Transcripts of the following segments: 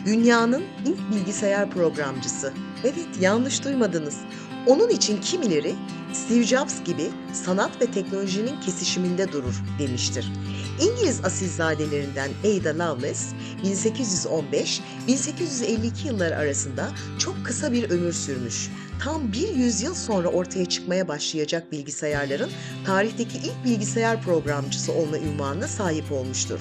Dünyanın ilk bilgisayar programcısı. Evet, yanlış duymadınız. Onun için kimileri Steve Jobs gibi sanat ve teknolojinin kesişiminde durur demiştir. İngiliz asilzadelerinden Ada Lovelace 1815-1852 yılları arasında çok kısa bir ömür sürmüş. Tam bir yüzyıl sonra ortaya çıkmaya başlayacak bilgisayarların tarihteki ilk bilgisayar programcısı olma unvanına sahip olmuştur.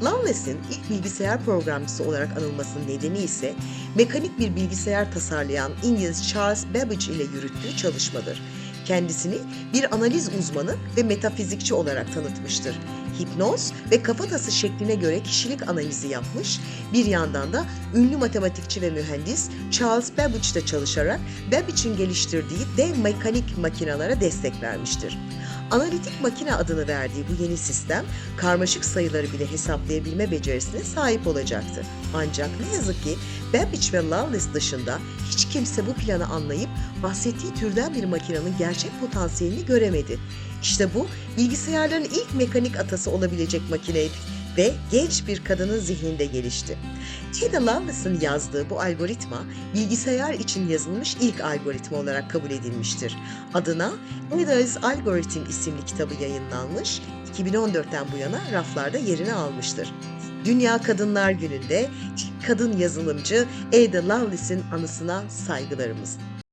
Lovelace'in ilk bilgisayar programcısı olarak anılmasının nedeni ise mekanik bir bilgisayar tasarlayan İngiliz Charles Babbage ile yürüttüğü çalışmadır. Kendisini bir analiz uzmanı ve metafizikçi olarak tanıtmıştır. Hipnoz ve kafatası şekline göre kişilik analizi yapmış, bir yandan da ünlü matematikçi ve mühendis Charles Babbage'da çalışarak Babbage'in geliştirdiği dev mekanik makinelere destek vermiştir. Analitik makine adını verdiği bu yeni sistem, karmaşık sayıları bile hesaplayabilme becerisine sahip olacaktı. Ancak ne yazık ki Babbage ve Lovelace dışında hiç kimse bu planı anlayıp bahsettiği türden bir makinenin gerçek potansiyelini göremedi. İşte bu, bilgisayarların ilk mekanik atası olabilecek makineydi ve genç bir kadının zihninde gelişti. Ada Lovelace'ın yazdığı bu algoritma, bilgisayar için yazılmış ilk algoritma olarak kabul edilmiştir. Adına Ada's Algorithm isimli kitabı yayınlanmış, 2014'ten bu yana raflarda yerini almıştır. Dünya Kadınlar Günü'nde ilk kadın yazılımcı Ada Lovelace'in anısına saygılarımız.